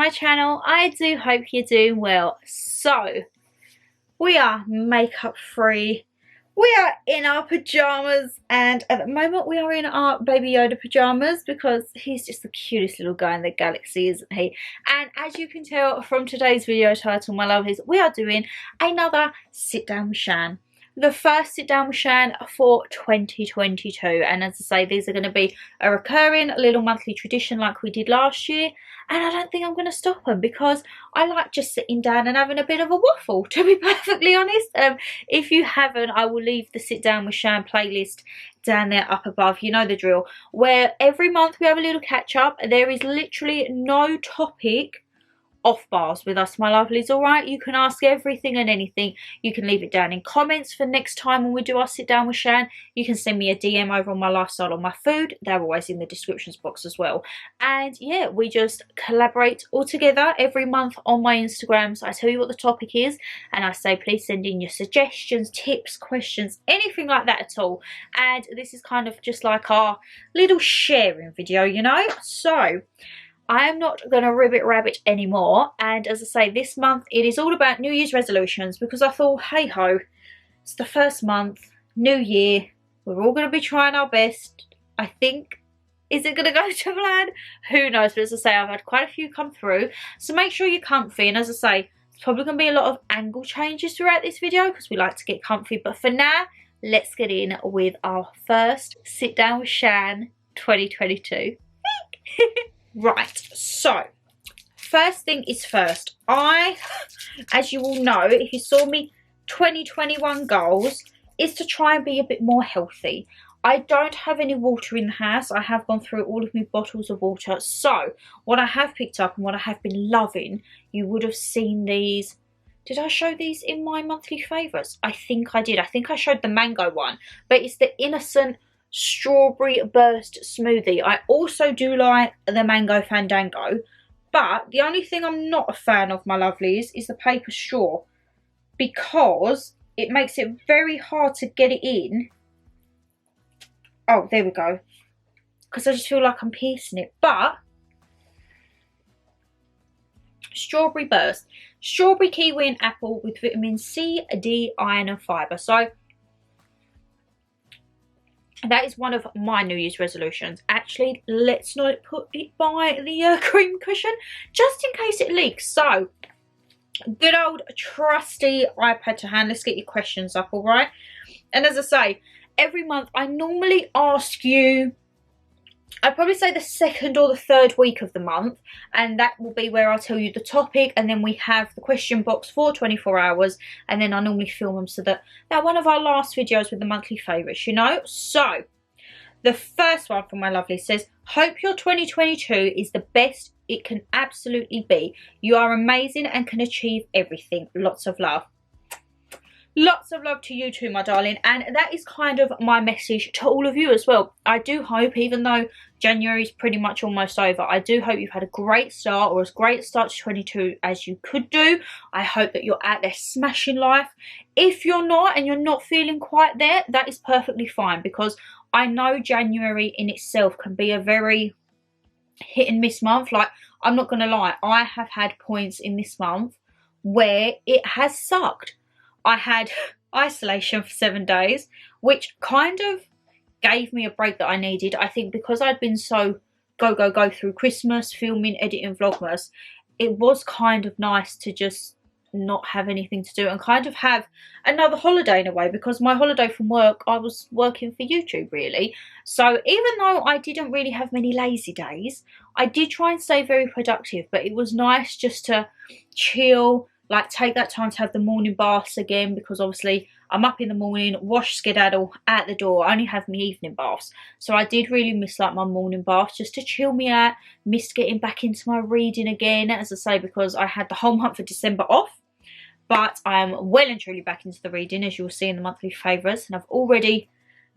my channel. I do hope you're doing well. So, we are makeup free. We are in our pyjamas, and at the moment we are in our Baby Yoda pyjamas because he's just the cutest little guy in the galaxy, isn't he? And as you can tell from today's video title, my lovelies, we are doing another sit down with Shan. The first sit down with Shan for 2022, and as I say, these are going to be a recurring little monthly tradition like we did last year, and I don't think I'm going to stop them because I like just sitting down and having a bit of a waffle, to be perfectly honest. If you haven't, I will leave the sit down with Shan playlist down there up above. You know the drill, where every month we have a little catch up. There is literally no topic off bars with us, my lovelies. All right, you can ask everything and anything. You can leave it down in comments for next time when we do our sit down with Shan. You can send me a DM over on my lifestyle or my food. They're always in the descriptions box as well. And yeah, we just collaborate all together every month on my Instagram. So I tell you what the topic is, and I say please send in your suggestions, tips, questions, anything like that at all. And this is kind of just like our little sharing video, you know. So I am not going to ribbit rabbit anymore, and as I say, this month it is all about New Year's resolutions because I thought, hey ho, it's the first month, new year, we're all going to be trying our best. I think, is it going to go to plan? Who knows, but as I say, I've had quite a few come through, so make sure you're comfy, and as I say, it's probably going to be a lot of angle changes throughout this video because we like to get comfy, but for now, let's get in with our first sit down with Shan 2022. Right, so first thing is first. As you all know, if you saw me 2021 goals, is to try and be a bit more healthy. I don't have any water in the house. I have gone through all of my bottles of water. So what I have picked up and what I have been loving, you would have seen these. Did I show these in my monthly favourites? I think I did. I think I showed the mango one, but it's the Innocent strawberry burst smoothie. I also do like the mango fandango, but the only thing I'm not a fan of, my lovelies, is the paper straw because it makes it very hard to get it in. Oh, there we go, because I just feel like I'm piercing it. But strawberry burst, strawberry, kiwi and apple with vitamin C, D, iron and fibre. So that is one of my New Year's resolutions. Actually, let's not put it by the cream cushion, just in case it leaks. So, good old trusty iPad to hand. Let's get your questions up, all right? And as I say, every month I normally ask you, I'd probably say the second or the third week of the month, and that will be where I'll tell you the topic, and then we have the question box for 24 hours, and then I normally film them so that they're one of our last videos with the monthly favourites, you know. So the first one from my lovely says, hope your 2022 is the best it can absolutely be. You are amazing and can achieve everything. Lots of love. Lots of love to you too, my darling, and that is kind of my message to all of you as well. I do hope, even though January is pretty much almost over, I do hope you've had a great start, or as great a start to 22 as you could do. I hope that you're out there smashing life. If you're not and you're not feeling quite there, that is perfectly fine, because I know January in itself can be a very hit and miss month. Like, I'm not going to lie, I have had points in this month where it has sucked. I had isolation for 7 days, which kind of gave me a break that I needed. I think because I'd been so go through Christmas, filming, editing Vlogmas, it was kind of nice to just not have anything to do and kind of have another holiday in a way, because my holiday from work, I was working for YouTube really. So even though I didn't really have many lazy days, I did try and stay very productive, but it was nice just to chill, like take that time to have the morning baths again, because obviously I'm up in the morning, wash, skedaddle, out the door. I only have my evening baths. So I did really miss like my morning bath just to chill me out. Missed getting back into my reading again, as I say, because I had the whole month of December off. But I am well and truly back into the reading, as you'll see in the monthly favourites. And I've already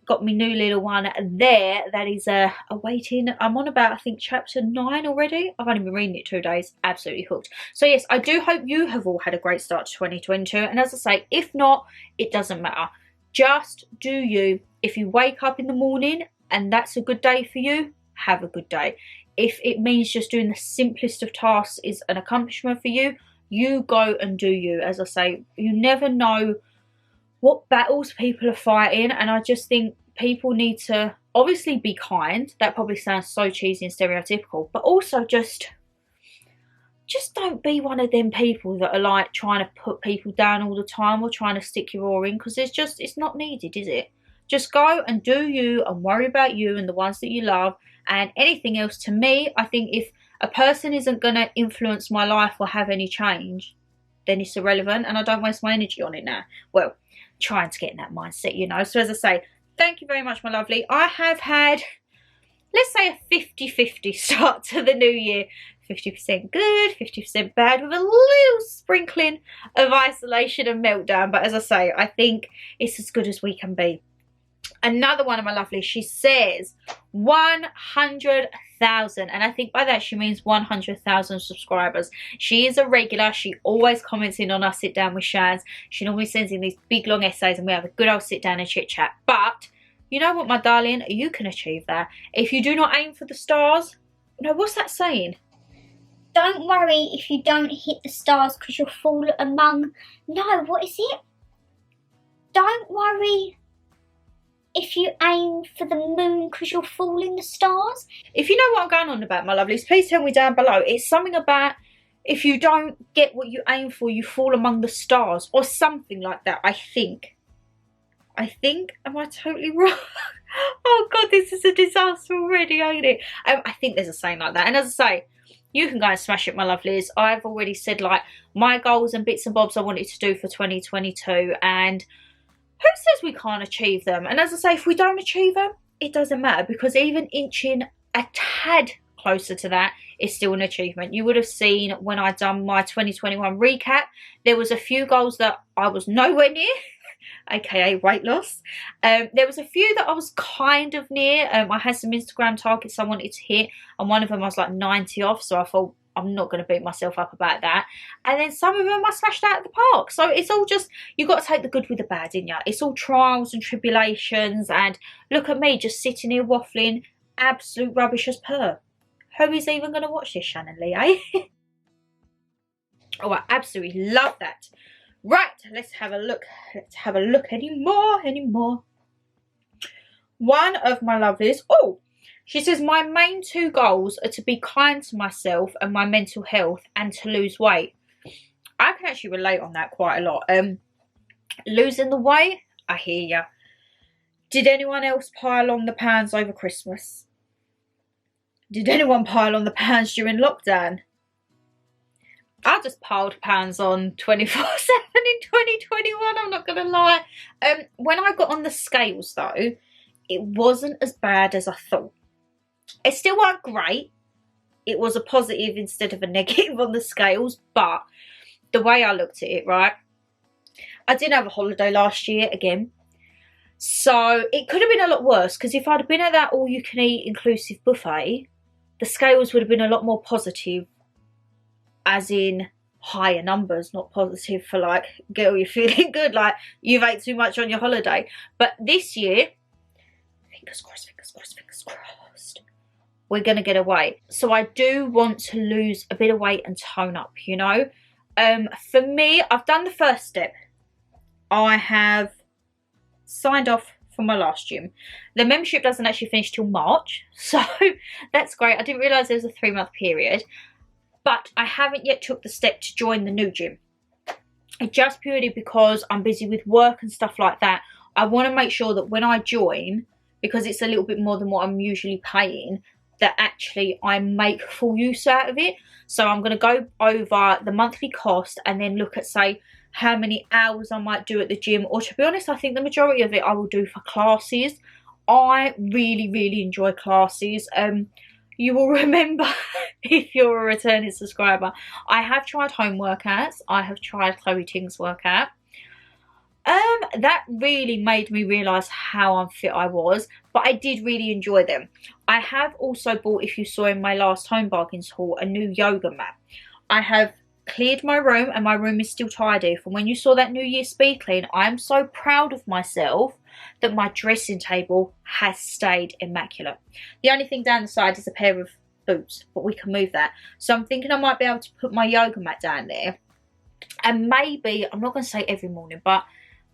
got my new little one there that is awaiting. I'm on about, I think, chapter 9 already. I've only been reading it 2 days. Absolutely hooked. So yes, I do hope you have all had a great start to 2022. And as I say, if not, it doesn't matter. Just do you. If you wake up in the morning and that's a good day for you, have a good day. if it means just doing the simplest of tasks is an accomplishment for you, you go and do you. As I say, you never know what battles people are fighting, and I just think people need to obviously be kind. That probably sounds so cheesy and stereotypical, but also just don't be one of them people that are like trying to put people down all the time or trying to stick your oar in, because it's not needed, is it? Just go and do you and worry about you and the ones that you love, and anything else, to me, I think if a person isn't going to influence my life or have any change, then it's irrelevant, and I don't waste my energy on it now. Well, trying to get in that mindset, you know. So as I say, thank you very much, my lovely. I have had, let's say, a 50-50 start to the new year. 50% good, 50% bad, with a little sprinkling of isolation and meltdown. But as I say, I think it's as good as we can be. Another one of my lovely, she says 100,000, and I think by that she means 100,000 subscribers. She is a regular. She always comments in on our sit down with Shans. She normally sends in these big long essays and we have a good old sit down and chit chat. But you know what, my darling, you can achieve that if you do not aim for the stars. No, what's that saying? Don't worry if you don't hit the stars because you'll fall among... No, what is it? Don't worry if you aim for the moon because you'll fall in the stars. If you know what I'm going on about, my lovelies, please tell me down below. It's something about if you don't get what you aim for, you fall among the stars, or something like that, I think. Am I totally wrong? Oh God, this is a disaster already, ain't it? I think there's a saying like that. And as I say, you can go and smash it, my lovelies. I've already said like my goals and bits and bobs I wanted to do for 2022, and who says we can't achieve them? And as I say, if we don't achieve them, it doesn't matter, because even inching a tad closer to that is still an achievement. You would have seen when I done my 2021 recap, there was a few goals that I was nowhere near, aka weight loss. There was a few that I was kind of near. I had some Instagram targets I wanted to hit, and one of them I was like 90 off, so I thought I'm not going to beat myself up about that. And then some of them I smashed out of the park. So it's all just, you got to take the good with the bad, didn't you? It's all trials and tribulations, and look at me just sitting here waffling absolute rubbish as per. Who is even going to watch this, Shannon Lee, eh? Oh, I absolutely love that. Right, let's have a look. Let's have a look any more. One of my lovelies, oh, she says, my main two goals are to be kind to myself and my mental health, and to lose weight. I can actually relate on that quite a lot. Losing the weight, I hear ya. Did anyone else pile on the pounds over Christmas? Did anyone pile on the pounds during lockdown? I just piled pounds on 24/7 in 2021, I'm not going to lie. When I got on the scales though, it wasn't as bad as I thought. It still weren't great. It was a positive instead of a negative on the scales, but the way I looked at it, right, I did have a holiday last year again. So it could have been a lot worse, because if I'd been at that all-you-can-eat inclusive buffet, the scales would have been a lot more positive, as in higher numbers, not positive for like, girl, you're feeling good, like you've ate too much on your holiday. But this year, fingers crossed, we're going to get away. So I do want to lose a bit of weight and tone up, you know. For me, I've done the first step. I have signed off for my last gym. The membership doesn't actually finish till March, so that's great. I didn't realise there was a 3-month period, but I haven't yet took the step to join the new gym. Just purely because I'm busy with work and stuff like that. I want to make sure that when I join, because it's a little bit more than what I'm usually paying, that actually I make full use out of it. So I'm going to go over the monthly cost and then look at, say, how many hours I might do at the gym. Or to be honest, I think the majority of it I will do for classes. I really enjoy classes. You will remember, if you're a returning subscriber, I have tried home workouts. I have tried Chloe Ting's workout. That really made me realise how unfit I was, but I did really enjoy them. I have also bought, if you saw in my last home bargains haul, a new yoga mat. I have cleared my room, and my room is still tidy. From when you saw that New Year speed clean, I am so proud of myself that my dressing table has stayed immaculate. The only thing down the side is a pair of boots, but we can move that. So I'm thinking I might be able to put my yoga mat down there, and maybe, I'm not going to say every morning, but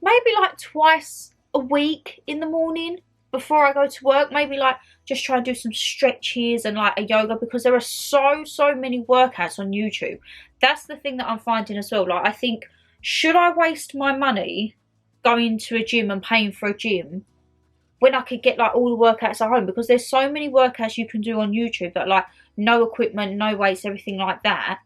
maybe like twice a week in the morning before I go to work, maybe like just try and do some stretches and like a yoga, because there are so many workouts on YouTube. That's the thing that I'm finding as well. Like, I think, should I waste my money going to a gym and paying for a gym when I could get like all the workouts at home? Because there's so many workouts you can do on YouTube that like no equipment, no weights, everything like that.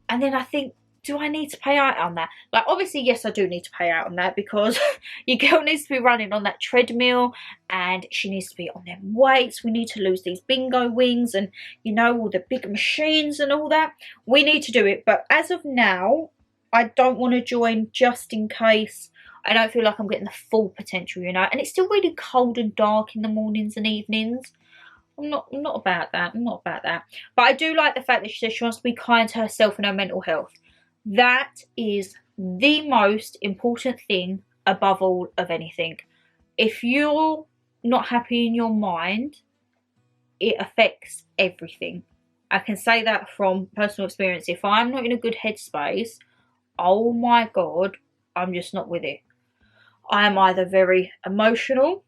And then I think, do I need to pay out on that? Like, obviously, yes, I do need to pay out on that, because your girl needs to be running on that treadmill and she needs to be on them weights. We need to lose these bingo wings and, you know, all the big machines and all that. We need to do it. But as of now, I don't want to join just in case I don't feel like I'm getting the full potential, you know. And it's still really cold and dark in the mornings and evenings. I'm not about that. I'm not about that. But I do like the fact that she says she wants to be kind to herself and her mental health. That is the most important thing above all of anything. If you're not happy in your mind, it affects everything. I can say that from personal experience. If I'm not in a good headspace, oh my God, I'm just not with it. I am either very emotional,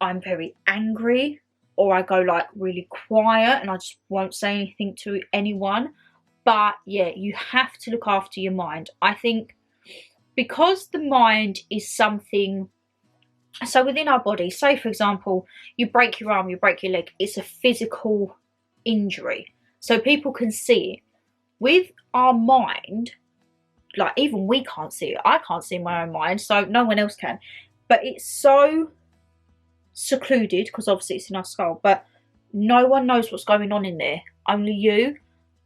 I'm very angry, or I go like really quiet and I just won't say anything to anyone. But yeah, you have to look after your mind. I think because the mind is something, so within our body, say for example, you break your arm, you break your leg, it's a physical injury. So people can see it. With our mind, like even we can't see it. I can't see my own mind, so no one else can. But it's so secluded, because obviously it's in our skull, but no one knows what's going on in there, only you.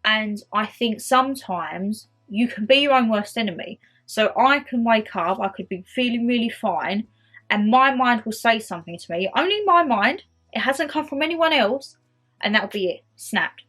And I think sometimes you can be your own worst enemy. So I can wake up, I could be feeling really fine, and my mind will say something to me, only my mind, it hasn't come from anyone else, and that'll be it, snapped.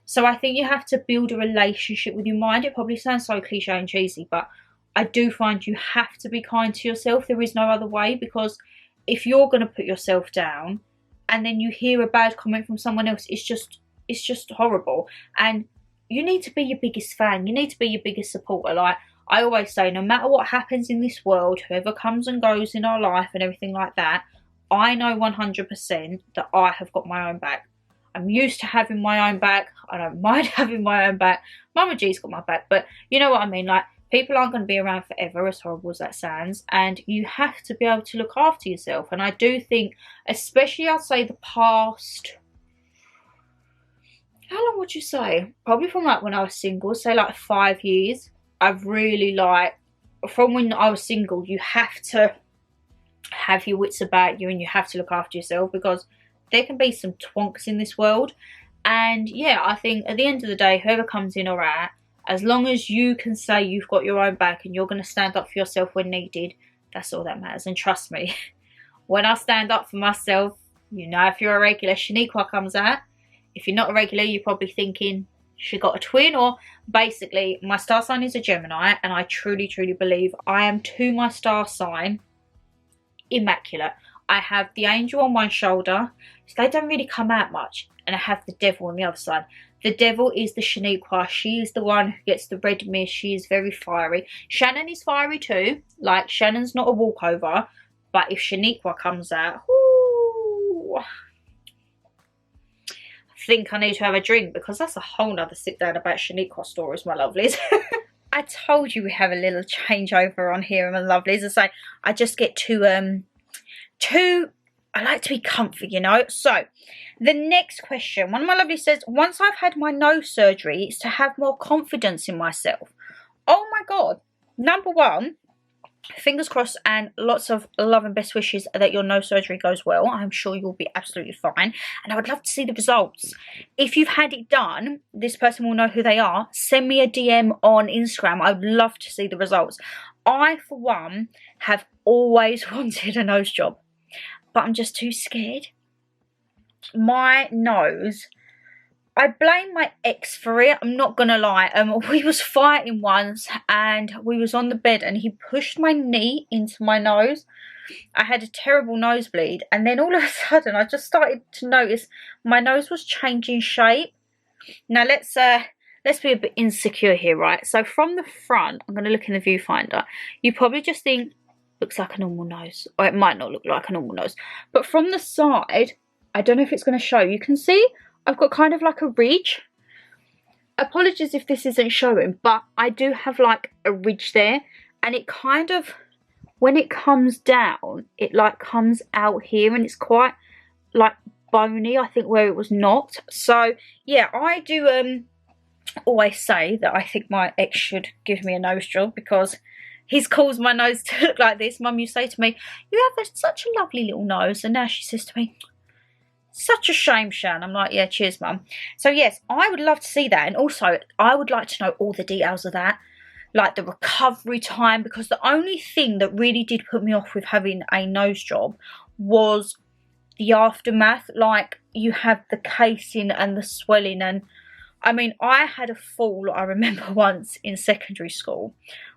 So I think you have to build a relationship with your mind. It probably sounds so cliche and cheesy, but I do find you have to be kind to yourself. There is no other way, because if you're going to put yourself down and then you hear a bad comment from someone else, it's just horrible. And you need to be your biggest fan. You need to be your biggest supporter. Like I always say, no matter what happens in this world, whoever comes and goes in our life and everything like that, I know 100% that I have got my own back. I'm used to having my own back. I don't mind having my own back. Mama G's got my back. But you know what I mean? Like, people aren't going to be around forever, as horrible as that sounds. And you have to be able to look after yourself. And I do think, especially I'd say the past, how long would you say? Probably from like when I was single, say like 5 years. I've really like, from when I was single, you have to have your wits about you and you have to look after yourself, because there can be some twonks in this world. And yeah, I think at the end of the day, whoever comes in or out, as long as you can say you've got your own back and you're going to stand up for yourself when needed, that's all that matters. And trust me, when I stand up for myself, you know, if you're a regular, Shaniqua comes out. If you're not a regular, you're probably thinking she got a twin. Or basically, my star sign is a Gemini, and I truly believe I am, to my star sign, immaculate. I have the angel on one shoulder, so they don't really come out much, and I have the devil on the other side. The devil is the Shaniqua. She is the one who gets the red mist. She is very fiery. Shannon is fiery too. Like, Shannon's not a walkover, but if Shaniqua comes out, whoo, I think I need to have a drink, because that's a whole nother sit down about Shaniqua stories, my lovelies. I told you we have a little changeover on here, my lovelies. As I say, I just get I like to be comfy, you know. So the next question, one of my lovelies says, once I've had my nose surgery, it's to have more confidence in myself. Oh my God. Number one, fingers crossed and lots of love and best wishes that your nose surgery goes well. I'm sure you'll be absolutely fine, and I would love to see the results. If you've had it done, this person will know who they are. Send me a DM on Instagram. I would love to see the results. I, for one, have always wanted a nose job, but I'm just too scared. My nose, I blame my ex for it, I'm not gonna lie. We was fighting once and we was on the bed and he pushed my knee into my nose. I had a terrible nosebleed, and then all of a sudden I just started to notice my nose was changing shape. Now let's be a bit insecure here, right? So from the front, I'm going to look in the viewfinder. You probably just think, looks like a normal nose. Or it might not look like a normal nose. But from the side, I don't know if it's going to show. You can see I've got kind of like a ridge. Apologies if this isn't showing, but I do have like a ridge there. And it kind of, when it comes down, it like comes out here. And it's quite like bony, I think, where it was not. So yeah, I do always say that I think my ex should give me a nose job, because he's caused my nose to look like this. Mum used to say to me, you have such a lovely little nose, and now she says to me, such a shame, Shan. I'm like, yeah, cheers, Mum. So yes, I would love to see that. And also I would like to know all the details of that, like the recovery time, because the only thing that really did put me off with having a nose job was the aftermath. Like, you have the casing and the swelling. And I mean, I had a fall, I remember once in secondary school,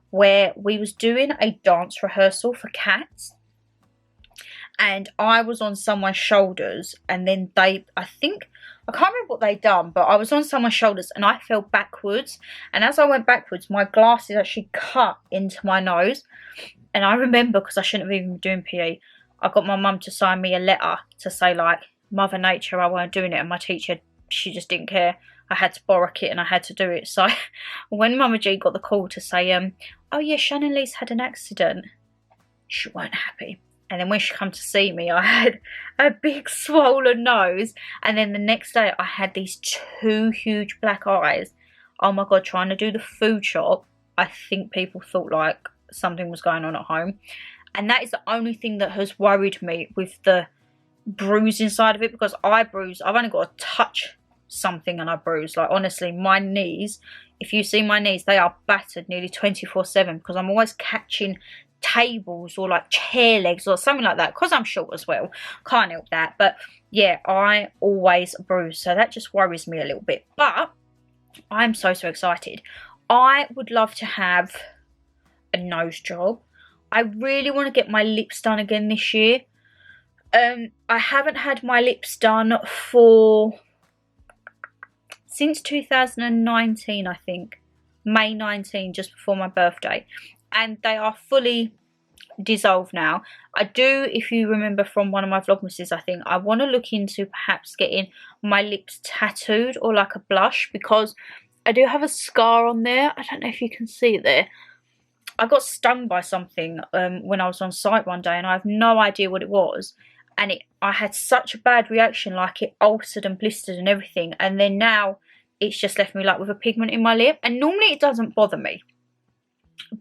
where we was doing a dance rehearsal for cats, and I was on someone's shoulders, and then I can't remember what they done, but I was on someone's shoulders and I fell backwards, and as I went backwards, my glasses actually cut into my nose. And I remember, because I shouldn't have even been doing PE, I got my mum to sign me a letter to say, like, Mother Nature, I weren't doing it, and my teacher, she just didn't care. I had to borrow it and I had to do it. So when Mama G got the call to say, oh yeah, XxShannonLeighxx had an accident, she weren't happy. And then when she come to see me, I had a big swollen nose. And then the next day I had these 2 huge black eyes. Oh my God, trying to do the food shop, I think people thought like something was going on at home. And that is the only thing that has worried me with the bruise inside of it, because I bruise, I've only got to touch something and I bruise. Like, honestly, my knees, if you see my knees, they are battered nearly 24/7, because I'm always catching tables or like chair legs or something like that, because I'm short as well. Can't help that. But yeah, I always bruise, so that just worries me a little bit. But I'm so excited. I would love to have a nose job. I really want to get my lips done again this year. I haven't had my lips done since 2019, I think. May 19, just before my birthday. And they are fully dissolved now. I do, if you remember from one of my vlogmases, I think I want to look into perhaps getting my lips tattooed, or like a blush, because I do have a scar on there. I don't know if you can see it there. I got stung by something when I was on site one day, and I have no idea what it was. And I had such a bad reaction, like it ulcered and blistered and everything. And then now it's just left me like with a pigment in my lip. And normally it doesn't bother me.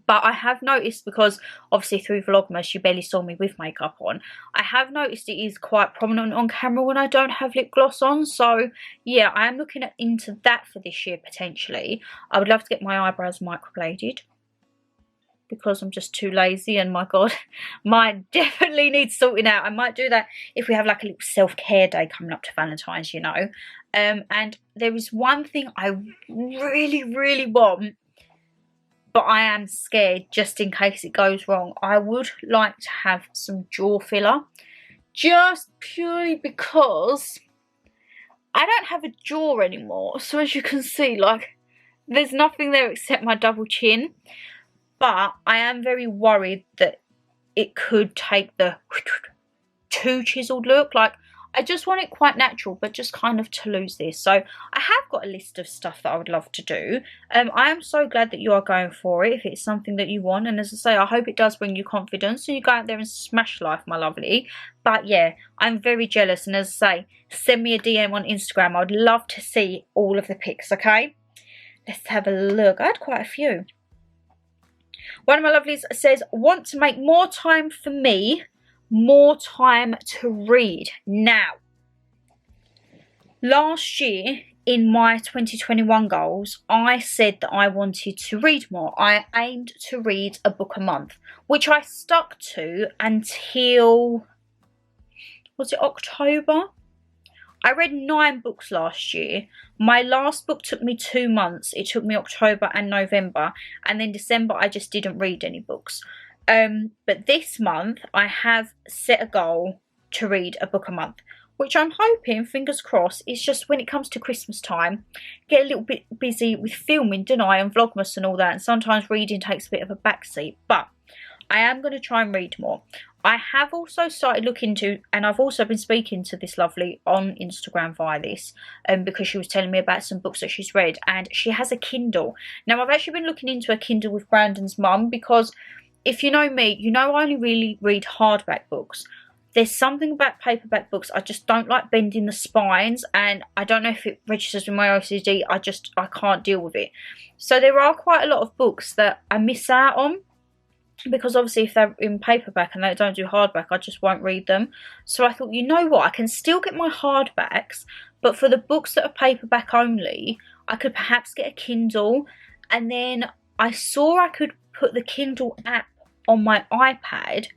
But I have noticed, because obviously through Vlogmas you barely saw me with makeup on, I have noticed it is quite prominent on camera when I don't have lip gloss on. So yeah, I am looking into that for this year potentially. I would love to get my eyebrows microbladed, because I'm just too lazy, and my God, mine definitely needs sorting out. I might do that if we have like a little self-care day coming up to Valentine's, you know. And there is one thing I really want, but I am scared just in case it goes wrong. I would like to have some jaw filler, just purely because I don't have a jaw anymore. So as you can see, like, there's nothing there except my double chin. But I am very worried that it could take the too chiseled look. Like, I just want it quite natural, but just kind of to lose this. So I have got a list of stuff that I would love to do. I am so glad that you are going for it if it's something that you want. And as I say, I hope it does bring you confidence, so you go out there and smash life, my lovely. But yeah, I'm very jealous. And as I say, send me a DM on Instagram. I would love to see all of the pics, okay? Let's have a look. I had quite a few. One of my lovelies says, want to make more time for me, more time to read. Now, last year in my 2021 goals, I said that I wanted to read more. I aimed to read a book a month, which I stuck to until, was it October? I read 9 books last year. My last book took me 2 months. It took me October and November. And then December, I just didn't read any books. But this month, I have set a goal to read a book a month, which I'm hoping, fingers crossed. It's just when it comes to Christmas time, get a little bit busy with filming, don't I, and Vlogmas and all that, and sometimes reading takes a bit of a backseat, but I am going to try and read more. I have also started looking to, and I've also been speaking to this lovely on Instagram via this, because she was telling me about some books that she's read, and she has a Kindle. Now, I've actually been looking into a Kindle with Brandon's mum, because if you know me, you know I only really read hardback books. There's something about paperback books, I just don't like bending the spines, and I don't know if it registers with my OCD, I can't deal with it. So there are quite a lot of books that I miss out on, because obviously if they're in paperback and they don't do hardback, I just won't read them. So I thought, you know what, I can still get my hardbacks, but for the books that are paperback only, I could perhaps get a Kindle. And then I saw I could put the Kindle app on my iPad,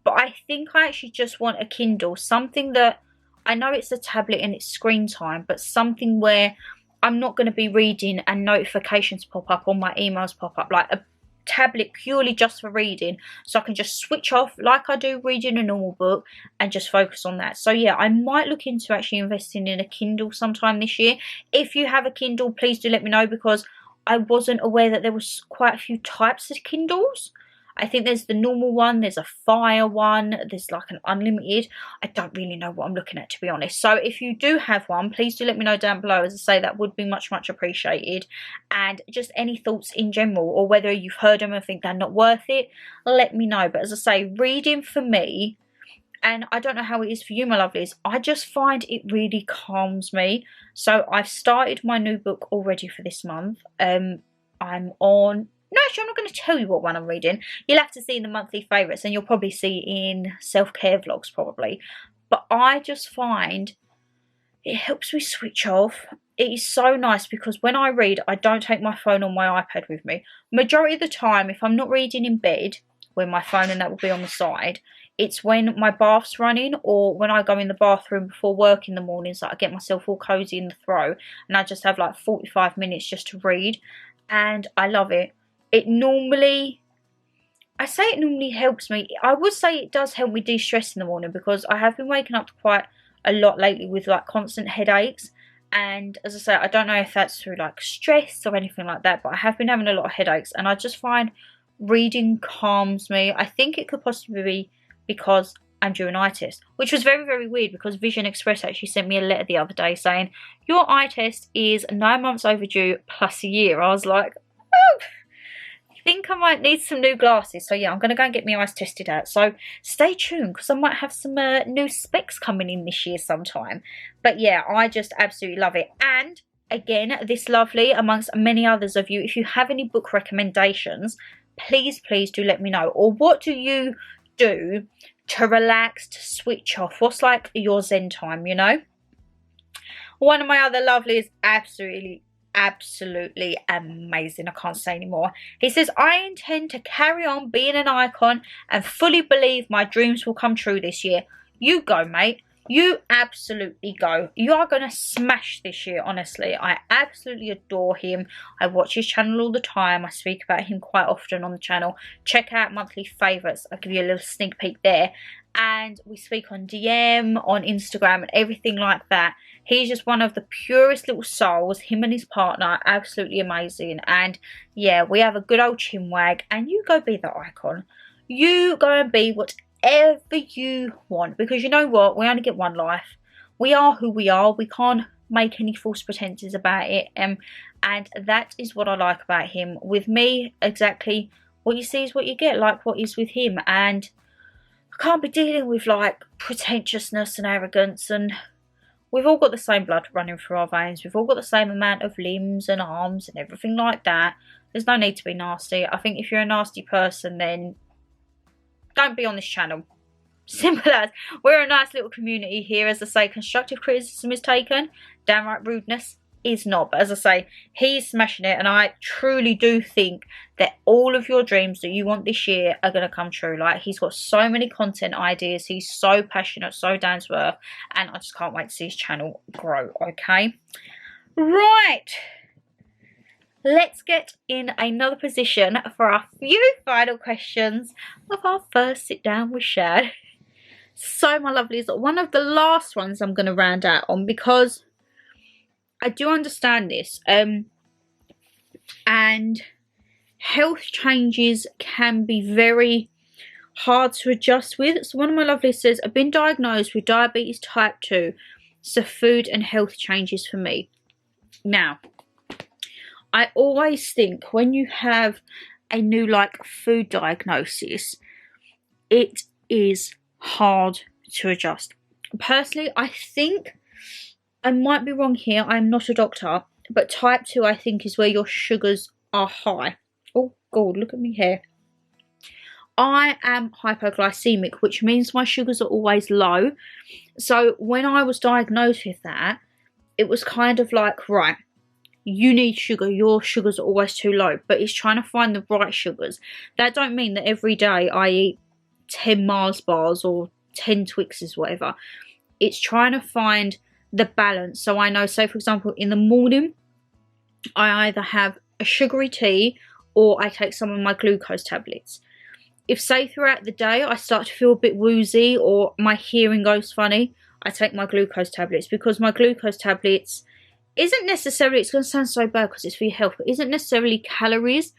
but I think I actually just want a Kindle, something that, I know it's a tablet and it's screen time, but something where I'm not going to be reading and notifications pop up or my emails pop up, like a tablet purely just for reading, so I can just switch off like I do reading a normal book and just focus on that. So yeah, I might look into actually investing in a Kindle sometime this year. If you have a Kindle, please do let me know, because I wasn't aware that there was quite a few types of Kindles. I think there's the normal one, there's a Fire one, there's like an unlimited. I don't really know what I'm looking at, to be honest. So if you do have one, please do let me know down below. As I say, that would be much, much appreciated. And just any thoughts in general, or whether you've heard them and think they're not worth it, let me know. But as I say, reading for me, and I don't know how it is for you, my lovelies, I just find it really calms me. So I've started my new book already for this month. I'm on... No, actually, I'm not going to tell you what one I'm reading. You'll have to see in the monthly favourites, and you'll probably see in self-care vlogs probably. But I just find it helps me switch off. It is so nice, because when I read, I don't take my phone or my iPad with me. Majority of the time, if I'm not reading in bed, when my phone and that will be on the side, it's when my bath's running, or when I go in the bathroom before work in the mornings, that I get myself all cosy in the throw, and I just have like 45 minutes just to read, and I love it. It normally, I say it normally helps me. I would say it does help me de-stress in the morning, because I have been waking up quite a lot lately with like constant headaches. And as I say, I don't know if that's through like stress or anything like that, but I have been having a lot of headaches, and I just find reading calms me. I think it could possibly be because I'm due an eye test, which was very, very weird, because Vision Express actually sent me a letter the other day saying, your eye test is 9 months overdue plus a year. I was like, oh, think I might need some new glasses. So yeah, I'm going to go and get my eyes tested out. So stay tuned, because I might have some new specs coming in this year sometime. But yeah, I just absolutely love it. And again, this lovely, amongst many others of you, if you have any book recommendations, please, please do let me know. Or what do you do to relax, to switch off? What's like your zen time, you know? One of my other lovelies, absolutely amazing. I can't say anymore. He says, I intend to carry on being an icon and fully believe my dreams will come true this year. You go, mate. You absolutely go. You are going to smash this year, honestly. I absolutely adore him. I watch his channel all the time. I speak about him quite often on the channel. Check out monthly favourites. I'll give you a little sneak peek there. And we speak on DM, on Instagram, and everything like that. He's just one of the purest little souls. Him and his partner are absolutely amazing. And yeah, we have a good old chinwag. And you go be the icon. You go and be whatever you want. Because you know what? We only get one life. We are who we are. We can't make any false pretenses about it. And that is what I like about him. With me, exactly what you see is what you get. Like what is with him. And I can't be dealing with like pretentiousness and arrogance, and we've all got the same blood running through our veins. We've all got the same amount of limbs and arms and everything like that. There's no need to be nasty. I think if you're a nasty person, then don't be on this channel. Simple as. We're a nice little community here. As I say, constructive criticism is taken. Downright rudeness is not. But as I say, he's smashing it, and I truly do think that all of your dreams that you want this year are going to come true. Like, he's got so many content ideas, he's so passionate, so down to earth, and I just can't wait to see his channel grow. Okay, right, let's get in another position for our few final questions of our first sit down with Shan. So my lovelies, one of the last ones I'm going to round out on, because I do understand this, and health changes can be very hard to adjust with. So one of my lovelies says, I've been diagnosed with diabetes type 2, so food and health changes for me. Now, I always think when you have a new food diagnosis, it is hard to adjust. Personally, I think, I might be wrong here, I'm not a doctor, but type 2 I think is where your sugars are high. Oh god, look at me here. I am hypoglycemic, which means my sugars are always low. So when I was diagnosed with that, it was kind of like, right, you need sugar, your sugars are always too low. But it's trying to find the right sugars. That don't mean that every day I eat 10 Mars bars or 10 Twixes, whatever. It's trying to find the balance. So I know, say for example, in the morning, I either have a sugary tea or I take some of my glucose tablets. If, say, throughout the day I start to feel a bit woozy or my hearing goes funny, I take my glucose tablets, because my glucose tablets isn't necessarily, it's going to sound so bad because it's for your health, but isn't necessarily calories.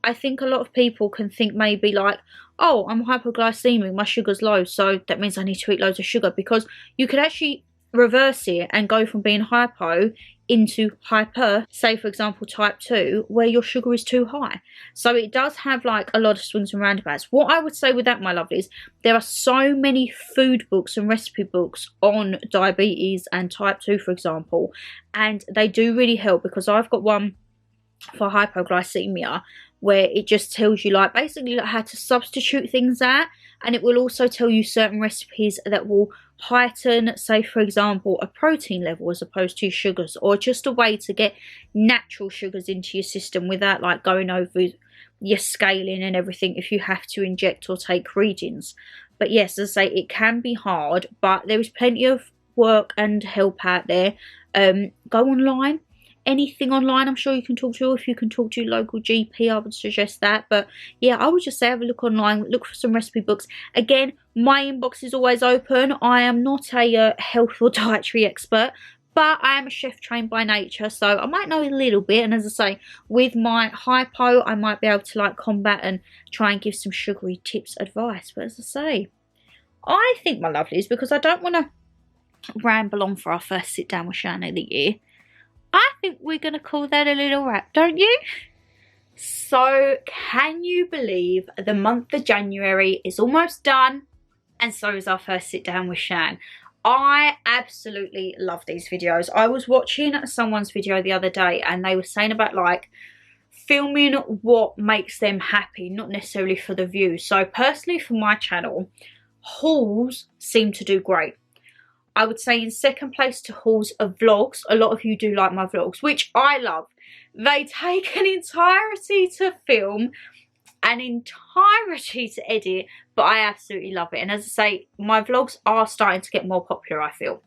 I think a lot of people can think maybe like, oh, I'm hypoglycemic, my sugar's low, so that means I need to eat loads of sugar, because you could actually reverse it and go from being hypo into hyper, say for example type 2, where your sugar is too high. So it does have a lot of swings and roundabouts. What I would say with that, my lovelies, there are so many food books and recipe books on diabetes and type 2 for example, and they do really help, because I've got one for hypoglycemia where it just tells you basically how to substitute things out, and it will also tell you certain recipes that will heighten, say for example, a protein level as opposed to sugars, or just a way to get natural sugars into your system without going over your scaling and everything if you have to inject or take readings. But yes, as I say, it can be hard, but there is plenty of work and help out there. Go online. Anything online I'm sure you can talk to. If you can talk to your local GP, I would suggest that. But yeah, I would just say have a look online, look for some recipe books. Again, my inbox is always open. I am not a health or dietary expert, but I am a chef trained by nature, so I might know a little bit. And as I say, with my hypo, I might be able to combat and try and give some sugary tips, advice. But as I say, I think, my lovelies, because I don't want to ramble on for our first sit down with Shan of the year, I think we're going to call that a little wrap, don't you? So, can you believe the month of January is almost done, and so is our first sit down with Shan. I absolutely love these videos. I was watching someone's video the other day and they were saying about filming what makes them happy, not necessarily for the views. So personally for my channel, hauls seem to do great. I would say in second place to hauls are vlogs. A lot of you do like my vlogs, which I love. They take an entirety to film, an entirety to edit, but I absolutely love it. And as I say, my vlogs are starting to get more popular, I feel.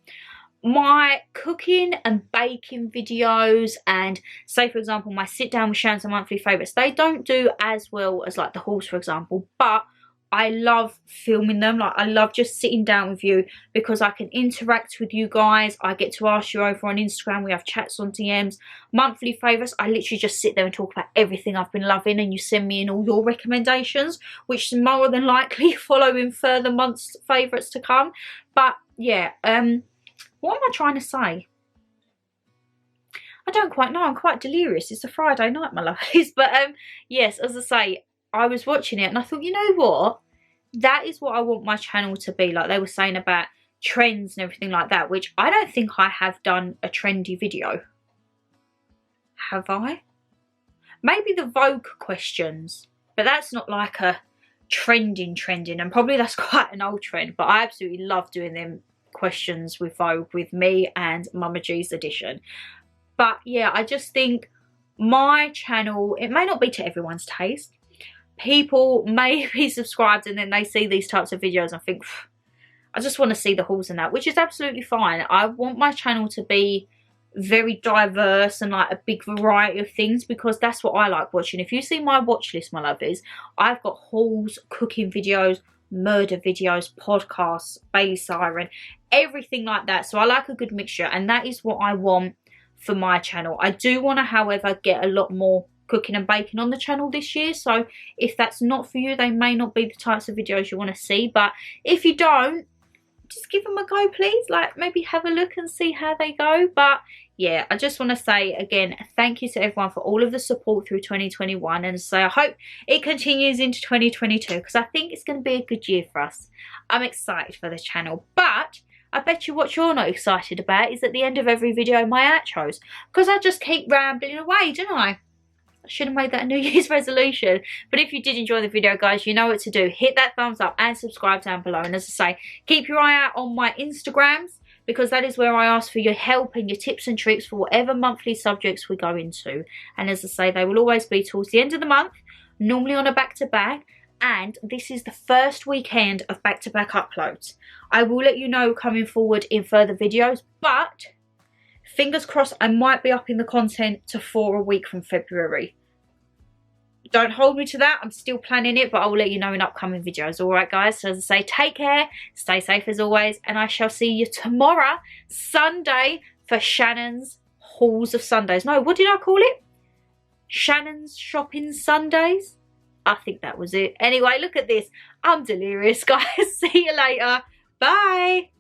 My cooking and baking videos, and say for example my sit down with Shan's monthly favourites, they don't do as well as the hauls for example, but I love filming them. I love just sitting down with you because I can interact with you guys. I get to ask you over on Instagram. We have chats on DMs. Monthly favourites, I literally just sit there and talk about everything I've been loving, and you send me in all your recommendations, which is more than likely following further months favourites to come. But yeah, what am I trying to say? I don't quite know. I'm quite delirious. It's a Friday night, my lovelies. But yes, as I say, I was watching it and I thought, you know what? That is what I want my channel to be. Like they were saying about trends and everything like that, which I don't think I have done a trendy video. Have I? Maybe the Vogue questions, but that's not like a trending, and probably that's quite an old trend, but I absolutely love doing them questions with Vogue with me and Mama G's edition. But yeah, I just think my channel, it may not be to everyone's taste. People may be subscribed and then they see these types of videos and think, I just want to see the hauls and that, which is absolutely fine. I want my channel to be very diverse and like a big variety of things, because that's what I like watching. If you see my watch list, my lovelies, I've got hauls, cooking videos, murder videos, podcasts, Bailey Siren, everything like that. So I like a good mixture, and that is what I want for my channel. I do want to, however, get a lot more cooking and baking on the channel this year. So if that's not for you, they may not be the types of videos you want to see. But if you don't, just give them a go, please. Like, maybe have a look and see how they go. But yeah, I just want to say again, thank you to everyone for all of the support through 2021, and so I hope it continues into 2022, because I think it's going to be a good year for us. I'm excited for the channel, but I bet you what you're not excited about is at the end of every video my outros, because I just keep rambling away, don't I? I should have made that a New Year's resolution. But if you did enjoy the video, guys, you know what to do. Hit that thumbs up and subscribe down below. And as I say, keep your eye out on my Instagrams, because that is where I ask for your help and your tips and tricks for whatever monthly subjects we go into. And as I say, they will always be towards the end of the month, normally on a back-to-back. And this is the first weekend of back-to-back uploads. I will let you know coming forward in further videos, but fingers crossed I might be upping the content to 4 a week from February. Don't hold me to that. I'm still planning it, but I will let you know in upcoming videos. Alright guys, so as I say, take care, stay safe as always, and I shall see you tomorrow, Sunday, for Shannon's Hauls of Sundays. No, what did I call it? Shannon's Shopping Sundays? I think that was it. Anyway, look at this. I'm delirious, guys. See you later. Bye.